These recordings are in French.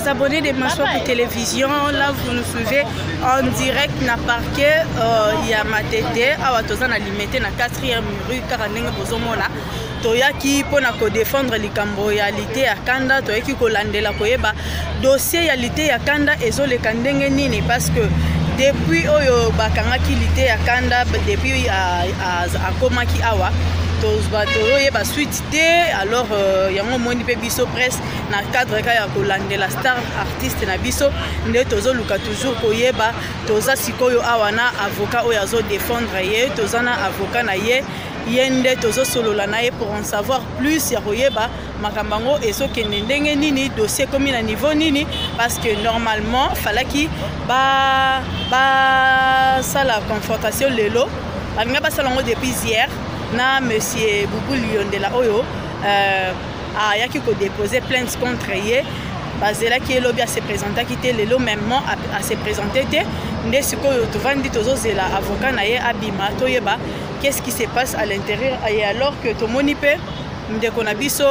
les abonnés de Maswaku Télévision. Là, vous nous suivez en direct na parquet. Il y a Matete, Awatozan limité na 4e rue Karanenga Bozomona. Toyaki pour défendre les camboyalité à Kanda, Toyaki Kolandela Koyeba. Dossier yalité à Kanda et zo le Kandenge Nini parce que depuis Oyo Bakangaki lité à Kanda, depuis à Komaki Awa. Ba suite alors yango moni pe biso presse na cadre ka ya kolande la star artiste na biso nde tozo luka toujours koyeba toza sikoyo awana avocat oyo azo défendre ye tozana avocat na ye yende tozo solola na ye pour en savoir plus ya koyeba makambango ezokende ndenge nini dossier comme na niveau nini parce que normalement falaki ba ça la confrontation lelo balinga ba salongo depuis hier na monsieur Boubou Liondela Oyo a yaki ko déposer plainte contre ye basé là qui est lobby à se présenter qui était le lot même à se présenter té ndé siko to vandi tozo zela avocat na ye abima toyeba qu'est-ce qui se passe à l'intérieur et alors que to monipe ndeko na biso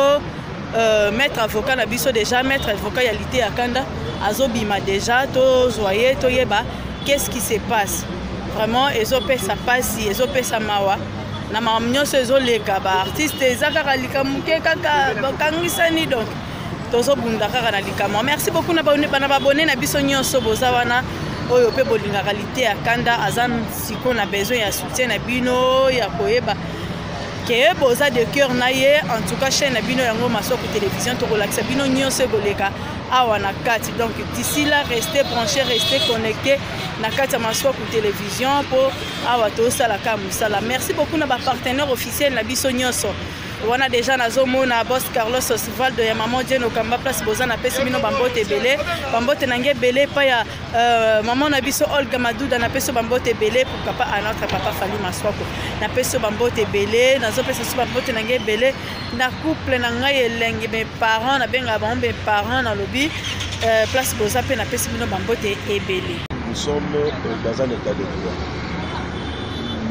maître avocat na biso déjà maître avocat yalité à Kanda azobima déjà to zoyer toyeba qu'est-ce qui se passe vraiment ezope ça passe ezope ça mawa na mamnyo sezo leka ba artiste ezaka likamuke kaka bakangisani donc tozo bunda kaka na likamo. Merci beaucoup na ba abonné na biso nyonso boza wana oyo pe bolinga qualité ya Kanda azan siko na besoin ya soutien na bino ya koyeba ke boza de cœur na ye en tout cas chaîne na bino yango Maswaku Télévision to relaxa bino nyonso goleka awana kati donc d'ici là restez branchés restez connectés na kati Maswaku Télévision pour awato sala kamusala. Merci beaucoup na ba partenaire officiel na biso nyonso wana déjà nazomo na boss Carlos Osvaldo ya maman Jeno Kamba place bozana pesi bino bambote belé bambote nange belé pa ya maman na biso Olga Madouda na peso bambote belé pour papa à notre papa Fally Maswaku na peso bambote belé nazo peso bambote nange belé na couple na ngai elenge mes parents na benga bombe parents na lobby place boza pe na pesi bino bambote ebelé. Nous sommes dans un état de droit.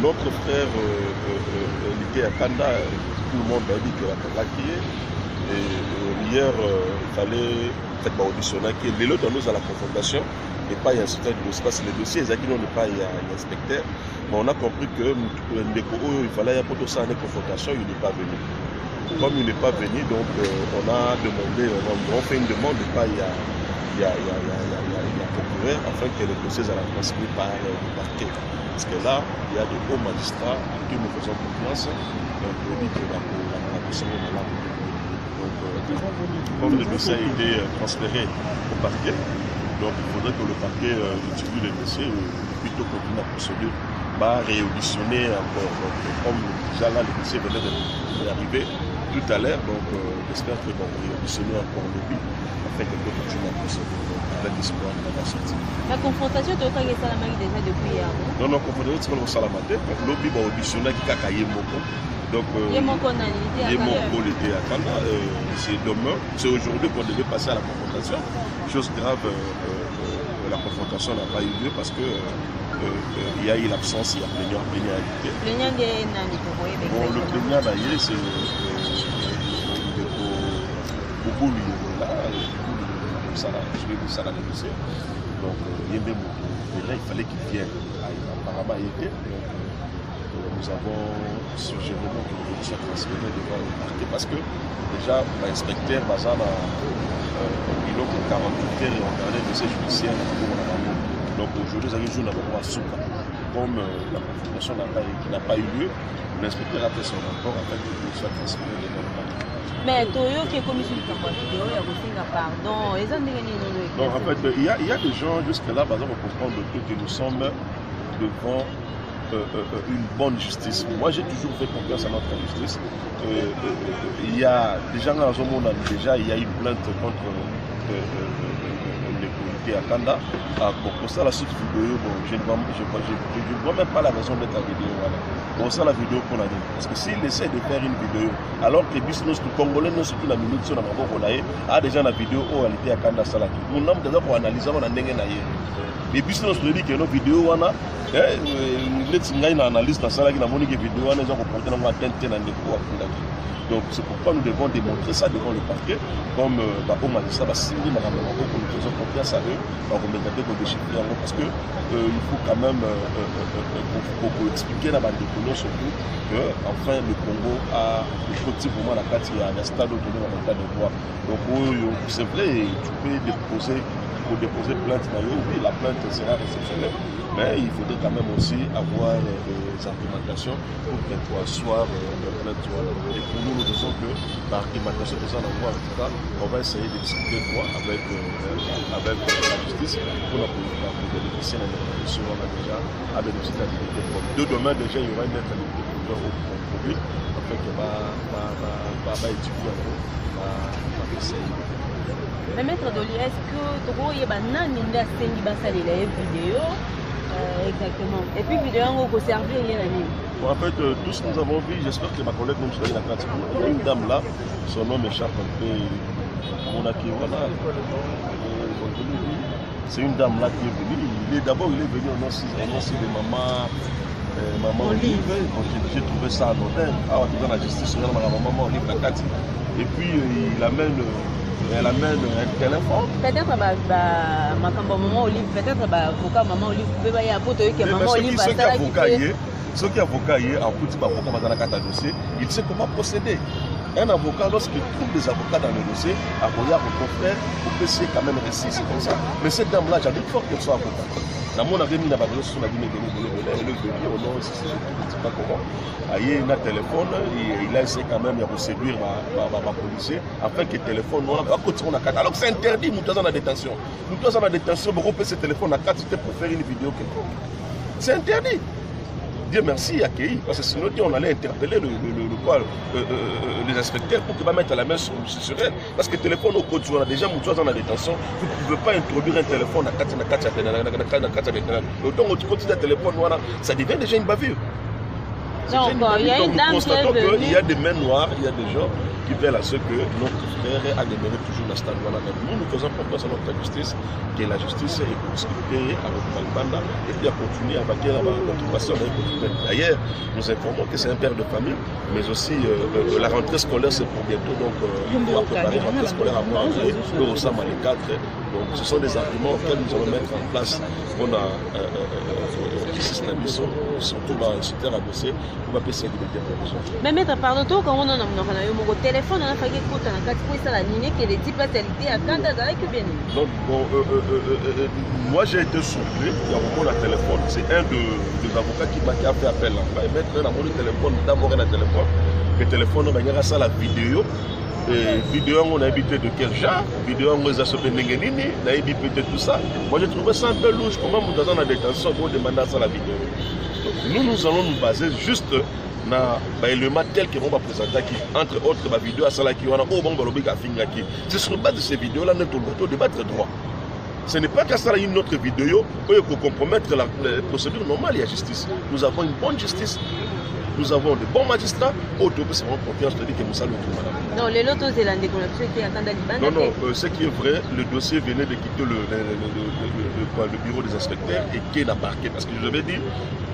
Notre frère Lité à Kanda, tout le monde a dit que la Kanda et hier il fallait faire auditionner que les lots dans nous à la confrontation et pas y inspecteur de dossier parce que les dossiers ils ont pas y inspecteur mais on a compris que il fallait y apporter ça à une confrontation il n'est pas venu. Comme il n'est pas venu donc on a demandé on fait une demande pas il y a procureur afin que les dossiers soient transmis par le parquet. Parce que là, il y a des hauts magistrats à qui nous faisons confiance. Donc, on dit que la personne est là. Donc, comme le dossier a été transféré au parquet, donc il faudrait que le parquet étudie le dossier ou plutôt continue la procédure, va réauditionner encore. Donc, comme déjà là, le dossier venait d'arriver tout à l'heure, donc j'espère que bon, réauditionner encore le but afin que le continue la procédure. La confrontation de l'autre est salamari déjà depuis hier. Non, la confrontation de salamate. L'objet va auditionner qui a Yemoko. Donc, Yemoko l'été à Kanda. C'est demain, c'est aujourd'hui qu'on devait passer à la confrontation. Chose grave, la confrontation n'a pas eu lieu parce que il y a eu l'absence, il y a plénialité. Plaignant des nani pour vous. Bon, le plaignant d'ailleurs, c'est beaucoup lui là. Ça, je vais vous ça la négocier. Donc, il fallait qu'il vienne. Apparemment, il était. Nous avons suggéré qu'il soit transféré devant le parquet parce que déjà, l'inspecteur Bazana, il a 48 heures et on a un dossier judiciaire. Donc, aujourd'hui, nous avons joué à Souka. Comme la confrontation n'a pas eu lieu, l'inspecteur a fait son rapport afin qu'il soit transféré devant le parquet. Mais Toyo qui est commis sur le camp vidéo, il y a aussi un pardon. Non, en fait, il y a des gens jusque-là, par exemple, on comprend que nous sommes devant une bonne justice. Moi, j'ai toujours fait confiance à notre justice. Il y a des gens dans le monde, déjà, il y a une plainte contre les policiers à Kanda. Pour ça, la suite vidéo, bon, je ne vois même pas la raison d'être la vidéo. Voilà. Pour ça, la vidéo qu'on a dit. Parce que s'il essaie de faire une vidéo, alors que les Congolais, surtout la minute, sur la a déjà la vidéo où elle était à Kanda Salaki. Mon nom, déjà, pour analyser, on a dit les business nous dit que nos vidéos, on a une analyse dans Salaki, on a une vidéo, on a reporté dans la tête. Donc, c'est pourquoi nous devons démontrer ça devant le parquet, comme au magistrat va signer pour nous faisons confiance à eux. On remet de déchiffrer parce que il faut quand même pour expliquer la bande de Colo surtout que enfin le Congo a effectivement la carte, il y a un stade autonome en état de droit. Donc c'est vrai, tu peux déposer plainte d'ailleurs, oui, la plainte sera réceptionnelle, mais il faudrait quand même aussi avoir des argumentations pour qu'elle soit plainte. Et pour nous, nous disons que par argumentation de ça, en tout cas, on va essayer de discuter avec la justice pour bénéficier de la solution. On a déjà à bénéficier de la liberté provisoire. De demain, déjà, il y aura une lettre de liberté provisoire au public, en fait, qui va étudier en gros, va essayer. Mais maître Dolly, est-ce que tu vois qu'il y a une vidéo exactement. Et puis vidéo on peut servir en fait, tout ce que nous avons vu, j'espère que ma collègue nous soyez la carte. Il y a une dame là, son nom m'échappe un peu. C'est une dame là qui est venue. D'abord, il est venu au nom de maman Olive. J'ai trouvé ça anodin. Ah, dans la justice, on a maman Olive la carte. Et puis, elle amène un téléphone. Peut-être que maman Olive, peut-être que maman Olive peut y apporter que maman Olive ceux qui avocat en petit avocat dans la carte dossier, il sait comment procéder. Un avocat, lorsqu'il trouve des avocats dans le dossier, à Boyard, au confrère, pour essayer quand même réussir, c'est comme ça. Mais cette dame-là, j'avais fort qu'elle soit avocate. Dans mon avis, il a dit, au nom, je ne sais pas comment. Il a un téléphone, il a essayé quand même de séduire ma policier, afin que le téléphone, alors que c'est interdit, nous sommes en détention. Nous sommes en détention, pour couper ce téléphone à 4 pour faire une vidéo. C'est interdit. Dieu merci accueilli, parce que sinon on allait interpeller les inspecteurs pour qu'ils va mettre la main sur elle. Parce que le téléphone au code, on a déjà dans la détention, vous ne pouvez pas introduire un téléphone à 4 donc au côté d'un téléphone, ça devient déjà une bavure. Donc, il y a une dame qui est venue. Il y a des mains noires, il y a des gens qui veulent à ce que notre frère a demeuré toujours dans ce stade. Nous faisons confiance à notre justice, que la justice est discutée avec Malbanda et puis à continuer à bâtir l'occupation. D'ailleurs, nous informons que c'est un père de famille, mais aussi la rentrée scolaire c'est pour bientôt. Donc, il faut préparer la rentrée scolaire à manger, nous ressemblons à les 4. Donc, ce sont des arguments auxquels nous allons mettre en place. On a surtout dans ce terrain à dossier, on va essayer de mettre des propositions. Mais maître, pardon, quand on a mon téléphone, on a fait écoute, on a fait ça la ligne qui est des types à Canada avec bien. Donc, moi j'ai été surpris, il y a un moment de téléphone, c'est un des avocats qui a fait appel. On va mettre dans le téléphone, d'abord le téléphone, le téléphone, on va dire ça la vidéo. Vidéo on a habité de quel genre, vidéo on a sauvé Nengenini, on a habité tout ça. Moi j'ai trouvé ça un peu louche, comment nous avons la détention pour demander ça la vidéo. Donc, nous allons nous baser juste dans l'élément tel que l'on va présenter qui, entre autres, la vidéo à celle qui on a au bon balobi à Fingaki. C'est sur le base de ces vidéos-là que nous devons débattre droit. Ce n'est pas qu'à ça une autre vidéo pour compromettre la procédure normale et la justice. Nous avons une bonne justice. Nous avons de bons magistrats, c'est vraiment confiance, je te dis que nous saluons tout, madame. Non, les lotos zélandais qu'on a qui attendent à Liban. Non, ce qui est vrai, le dossier venait de quitter le bureau des inspecteurs et qui est embarqué. Parce que je l'avais dit,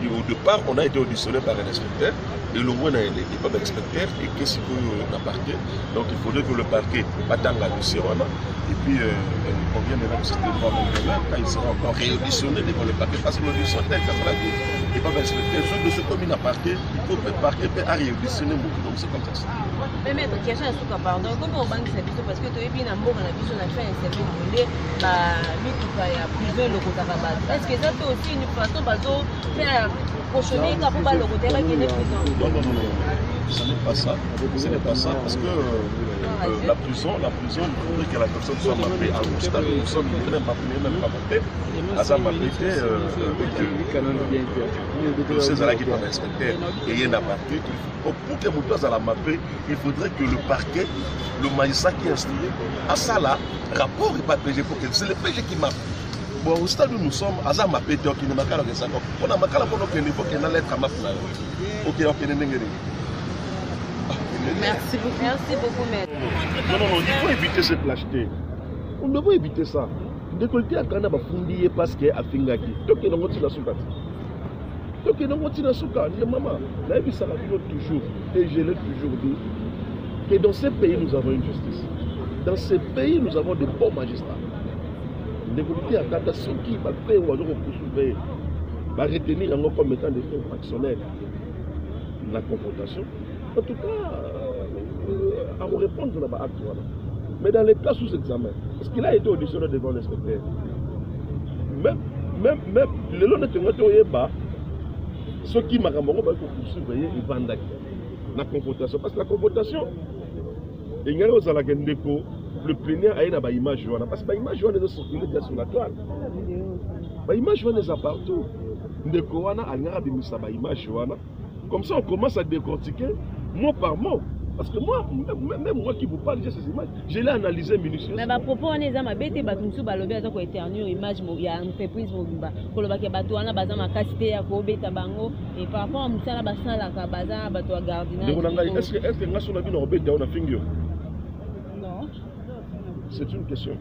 au départ, on a été auditionné par un inspecteur et le roi n'est pas d'inspecteur et qu'est-ce qu'il embarqué. Donc il faudrait que le parquet attende le dossier. Et puis, on vient de l'accepter quand il sera encore réauditionné devant le parquet. Parce que l'audition est telle qu'il n'est pas inspecteur. Ce dossier, comme il a parquet, il faut que le parquet peut réauditionner. Donc c'est comme ça. Mais maître, qui a changé à pardon, comment on banque service parce que tu es bien en bon, on a vu son affaire et c'est bien volé, à prison le côté à base. Est-ce que ça c'est aussi une façon de faire cochonner quand on va le côté qui est prison? Non, ce n'est pas ça. Ce n'est pas ça parce que la prison, il faudrait que la personne soit mappée à un stade. Nous sommes même pas mappés. À ça mappé, c'est ça qui doit respecter et il y a un parquet. Pour que nous puissions la mapper, il faudrait que le parquet, le magistrat qui est instruit, à ça là, rapport et pas PG pour que c'est le PG qui mappe. Bon, au stade où nous sommes, à ça mappé, on a marqué la ça. On a marqué la bonne niveau qu'il y a lettre à mapper. Ok, on peut Merci beaucoup, maître. Non, il faut éviter cette lâcheté. On doit éviter ça. Décolleté à Canada, fouiller parce qu'il y a Fingaki. Donc, il y a un la soukati. Donc, il y a un soukati. Maman, la vie, ça va toujours. Et je l'ai toujours dit. Que dans ces pays, nous avons une justice. Dans ces pays, nous avons de bons magistrats. Négocier à Kanda, ceux qui va faire ou va retenir comme étant des faits fractionnels la confrontation. En tout cas, à répondre à l'acte. Mais dans les cas sous examen, parce qu'il a été auditionné devant l'inspecteur, même le long de ceux qui m'ont poursuivre, ils vendent la confrontation. Parce que la confrontation, il y a le plénière a une image, parce que l'image est circulée sur la toile. L'image est partout. Comme ça, on commence à décortiquer mot par mot. Parce que moi, même moi qui vous parle, j'ai ces images, je l'ai analysé minutieusement. Mais à propos, on est à bête, batumsu balobe aza ko éternel image il y a entreprise mobimba. Koloba ke bato wana baza makasité ya ko beta bango et par rapport à musala basala ka baza bato ya gardinage. Est-ce que ngaso na bino obeta on a fingio? Non. C'est une question.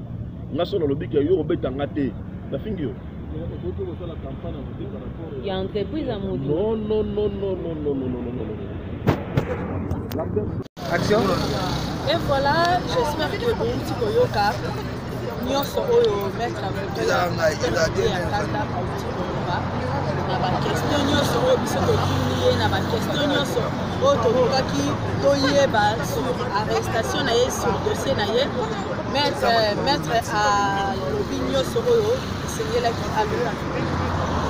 Ngaso na lobi ke yo obeta ngate na fingio. Il y a entreprise à Moudi. Non. Action. Et voilà, j'espère que bon petit Koyoka, nous sommes mettre à votre mettre à l'opinion sur c'est là qui a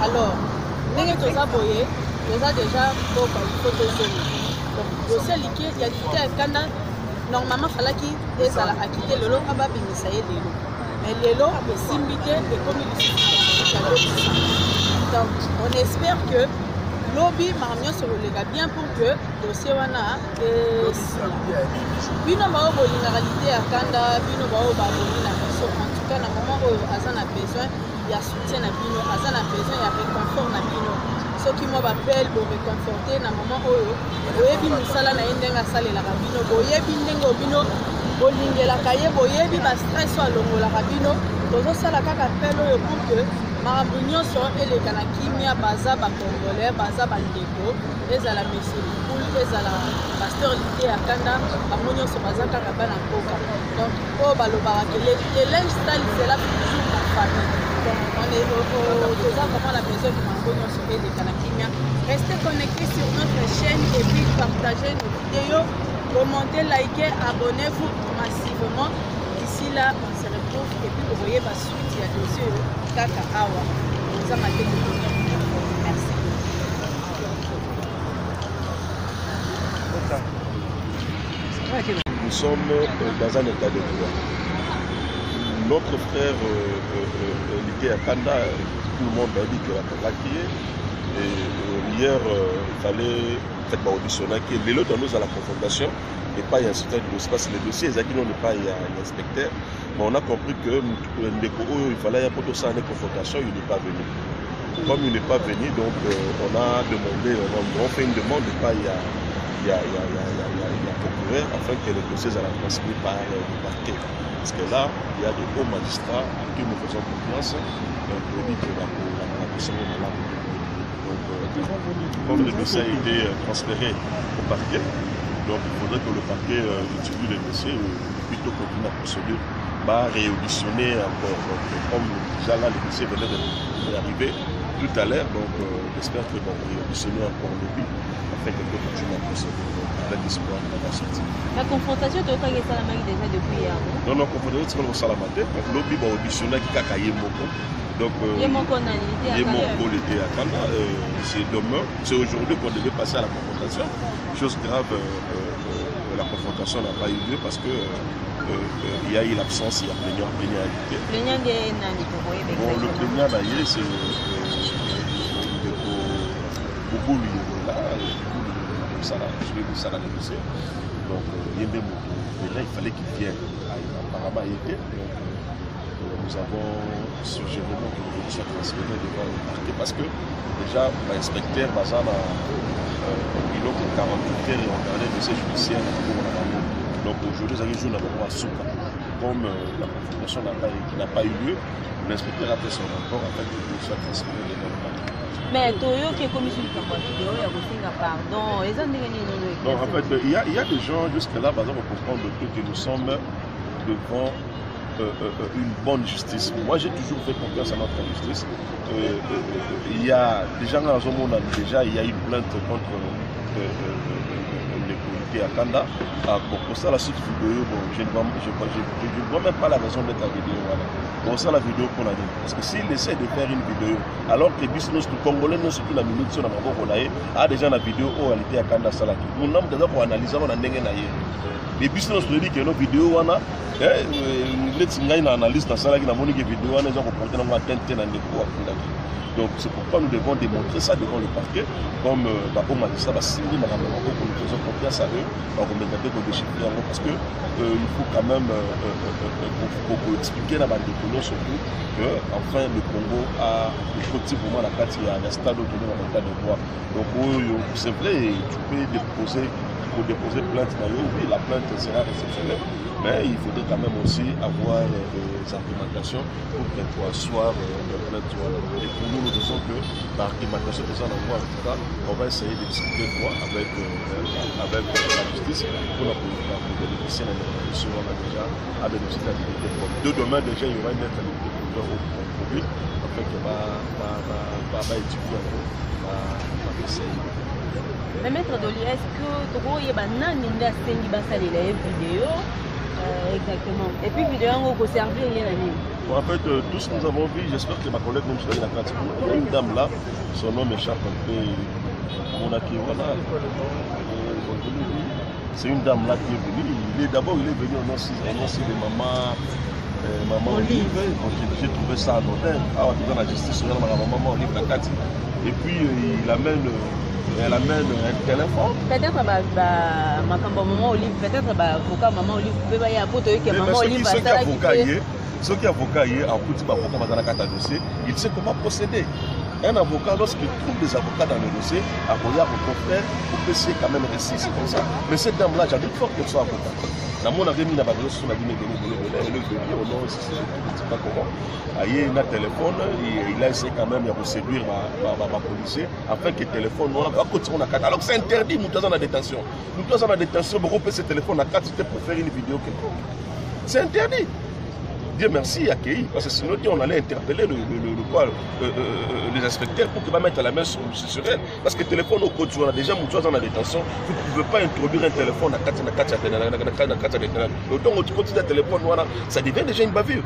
alors nous avons déjà donc dossier liquide il y a quitté à Canada normalement fallait qu'il a quitté le lot à babinisa et le lot mais le lot est simbité et comme donc on espère que lobby marmio sur le gars bien pour que dossier wana bino ba bolingaralité à Canada bino ba bolina en tout cas na moment où azana besoin il y a soutien na bino azana besoin il y a réconfort na bino ceux qui m'ont appelé pour réconforter na moment où boyebi musala na ndenga salela ka bino boyebi ndengo bino bolingela kaye boyebi ba stress wa longola ka bino tozo sala kaka appel oyo pour que makambo nyonso elekana kimia baza bacongolais baza bandeko ezala monsieur poul ezala pasteur lité ya Kanda bango nyonso baza kaka bana mboka donc oyo balobaka ke linge style ezala toujours la famille donc on est toza vraiment la besoin de bango nyonso elekana kimia restez connectés sur notre chaîne et puis partagez nos vidéos commentez, likez, abonnez-vous massivement d'ici là on se retrouve et puis vous voyez ma suite il y a des yeux Kaka Awa. Merci. Nous sommes dans un état de droit. Notre frère Liké à Kanda, tout le monde a dit qu'il a crié. Et hier, il fallait auditionner que les autres nous à la confrontation et pas y a un certain dossier. Parce que les dossiers, ils ont dit pas y a un inspecteur. Mais on a compris que il fallait y avoir ça en confrontation, il n'est pas venu. Comme il n'est pas venu, donc on a demandé, on fait une demande de pas y a procureur afin que les dossiers soient transmis par le parquet. Parce que là, il y a des hauts magistrats à qui nous faisons confiance. Donc on dit que la commission est là. Donc comme le dossier a été transféré au parquet, donc il faudrait que le parquet étudie les dossiers plutôt continuer la procédure. Réauditionner encore. Donc, comme déjà là, le dossier venait d'arriver tout à l'heure, donc j'espère que bon, réauditionner encore le but afin que tout continue la procédure. Donc, avec l'espoir de la sortie. La confrontation, tu as fait ça déjà depuis hier, non? Non, la confrontation, c'est pas le salamate. Donc, l'objet va auditionner qui a caillé Moko. Donc, Yemoko l'été à Kanda. C'est demain, c'est aujourd'hui qu'on devait passer à la confrontation. Chose grave, la confrontation n'a pas eu lieu parce que il y a eu l'absence, il y a plaignant invité. Plaignant de Nani, bon, le plaignant d'ailleurs, c'est Boubou lui là, je vais vous ça négocier. Donc, il fallait qu'il vienne. Apparemment, il était. Nous avons suggéré qu'il soit transféré devant le parquet parce que déjà, l'inspecteur Bazana, il a 48 heures et on parlait de ces judiciaires. Donc aujourd'hui, nous avons un souka. Comme la confrontation n'a pas eu lieu, l'inspecteur a fait son rapport afin qu'il soit transféré devant le parquet. Mais Toyo qui est commission de vidéo, il y a aussi un pardon. Donc en fait, il y a des gens jusque-là, par exemple, pour comprendre que nous sommes devant une bonne justice. Moi, j'ai toujours fait confiance à notre justice. Il y a déjà dans le monde, il y a une plainte contre les policiers à Kanda. Pour ça, la suite vidéo, bon, je ne vois même pas la raison d'être la vidéo. Voilà. Pour ça, la vidéo qu'on a dit. Parce que s'il essaie de faire une vidéo, alors que les Congolais, nous, surtout la minute, sur la a déjà la vidéo où elle était à Kanda Salaki. Nous avons déjà pour analyser, on a dit les business nous dit que nos vidéos, on a une analyse dans Salaki, on a dit que les vidéos, on a reporté dans la tente dans les cours. Donc c'est pourquoi nous devons démontrer ça devant le parquet, comme Babo m'a dit ça, nous faisons confiance à eux, on va regarder qu'on déchiffre parce que il faut quand même expliquer la bande de colons surtout que enfin le Congo a le côté vraiment la carte, il y a un stade autonome en état de droit. Donc c'est vrai, tu peux déposer plainte d'ailleurs, oui la plainte sera réceptionnelle, mais il faudrait quand même aussi avoir des argumentations pour qu'elle soit plainte. Et pour nous, nous disons que l'argumentation que ça envoie, en tout cas, on va essayer de discuter avec la justice pour bénéficier de la condition on a déjà à bénéficier de la liberté. De demain déjà, il y aura une lettre à liberté au public, afin que va étudier en gros, va essayer. Mais maître Doli, est-ce que tu vois qu'il y a une vidéo exactement. Et puis vidéo on peut servir rien à dire. En fait, tout ce que nous avons vu, j'espère que ma collègue nous soit la pratique. Il y a une dame là, son nom m'échappe un peu. C'est une dame là qui est venue. D'abord, il est venu au nom de maman Olive. J'ai trouvé ça anodin. Ah, dans la justice, on a maman Olive la carte. Et puis, elle amène un téléphone. Peut-être maman Olive, peut-être avocat maman Olive, peut y avoir que maman Olive. Ceux qui avocat hier, en petit avocat dans la carte dossier, il sait comment procéder. Un avocat, lorsqu'il trouve des avocats dans le dossier, à Royal, au confrère, au PC, quand même récit, c'est comme ça. Mais cette dame-là, j'avais fort qu'elle soit avocat. Dans mon avis, il a pas sur la vie, elle est venue au nom, je ne sais pas comment. Il a un téléphone, il a essayé quand même de séduire ma policier, afin que le téléphone, on a continué la carte. Alors que c'est interdit, nous sommes en détention. Nous sommes en détention, mais on peut ce téléphone à carte, c'était pour faire une vidéo quelconque. C'est interdit. Dieu merci accueilli, parce que sinon on allait interpeller les inspecteurs pour qu'ils va mettre la main sur elle. Parce que le téléphone au code, on a déjà mon dans la détention, vous ne pouvez pas introduire un téléphone à 4 donc au côté d'un téléphone, ça devient déjà une bavure.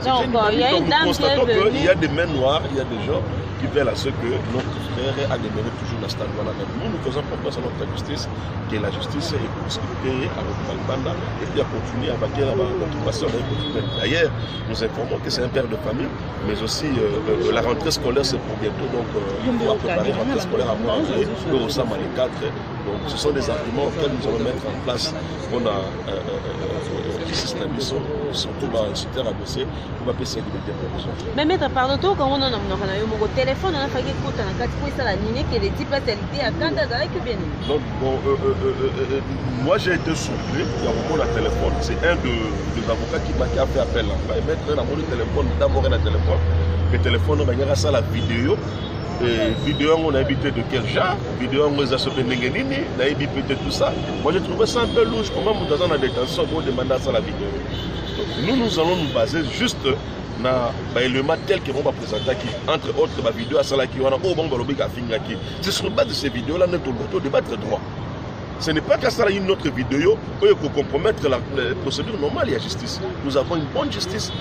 Donc il y a une dame qui est venue. Il y a des mains noires, il y a des gens qui veulent à ce que notre frère a demeuré toujours dans ce stade. Nous faisons confiance à notre justice, que la justice est discutée avec Malbanda et puis a continué à bâtir l'occupation. D'ailleurs, nous informons que c'est un père de famille, mais aussi la rentrée scolaire c'est pour bientôt, donc il faudra préparer la rentrée scolaire à moi, nous ressemblons à les 4. Donc ce sont des arguments auxquels nous allons mettre en place. On a surtout dans le secteur à dossier, on va essayer de mettre des propositions. Mais maître, pardon, quand on a mon téléphone, on a fait quelque chose, on a fait ça la ligne qui est des types à à Kanda, ça que bien. Donc, moi j'ai été surpris, il y a beaucoup de téléphone, c'est un des avocats qui m'a fait appel. Il va mettre dans mon téléphone, d'abord un téléphone, le téléphone, on va regarder ça la vidéo. Vidéo on a habité de quel genre, vidéo on a sauvé Nengenini, on a habité tout ça. Moi j'ai trouvé ça un peu louche, comment nous dans la détention pour demander ça la vidéo. Nous allons nous baser juste dans l'élément tel que on va présenter qui, entre autres, la vidéo à celle qui on a au bon balobi à finir qui. C'est sur la base de ces vidéos là notre débat est droit. Ce n'est pas qu'à ça une autre vidéo pour compromettre la procédure normale et la justice. Nous avons une bonne justice.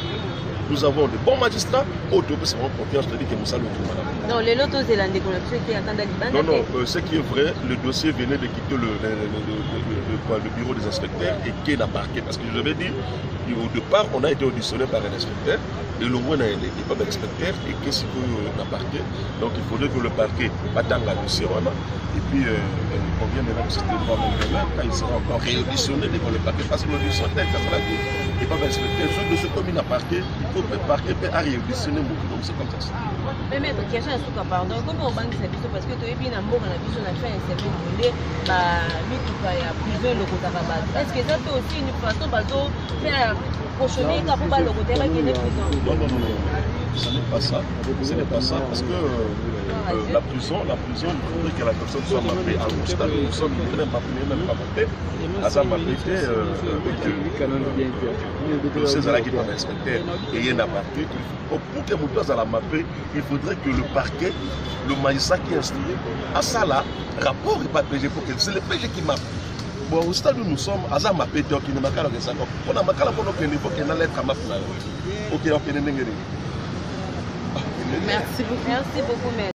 Nous avons de bons magistrats, autour de confiance, je te dis que nous allons tout madame. Non, les lotos zélandais qu'on a fait à Kanda Liban. Non, ce qui est vrai, le dossier venait de quitter le bureau des inspecteurs et qui est parquet. Parce que je l'avais dit, au départ, on a été auditionné par un inspecteur, et le moins n'est pas d'inspecteur, et qu'est-ce qu'on a parquet. Donc il faudrait que le parquet attende le dossier, et puis on vient de l'accepter devant le gouvernement, quand il sera encore réauditionné devant le parquet, parce que l'audition telle qu'à cela n'est pas inspecteur. Ce dossier comme il a parquet, il faut que le parquet peut réauditionner, donc c'est comme ça. Mais maître, question à ce cas, pardon, comment on banque service parce que tu es bien en bon, on a vu on a fait un service volé, bah, lui qui va à prison le côté rabat. Est-ce que ça c'est aussi une façon de faire cautionner pour pas le côté avec les prisons. Non, ce n'est pas ça. Ce n'est pas ça parce que la prison, il faudrait que la personne soit mappée à un stade où nous sommes même pas mappés. À ça, mappé, que ces gens-là qui doivent respecter et il y a un parquet. Pour que nous à la mapper, il faudrait que le parquet, le magistrat qui est instruit, à ça là, rapport et pas PG pour que c'est le PG qui mappe. Bon, au stade où nous sommes, à ça mappé, on a makala que ça. On a makala pour qu'il faut qu'il y ait une lettre à mapper. Ok, on peut. Merci beaucoup. Merci beaucoup, maître.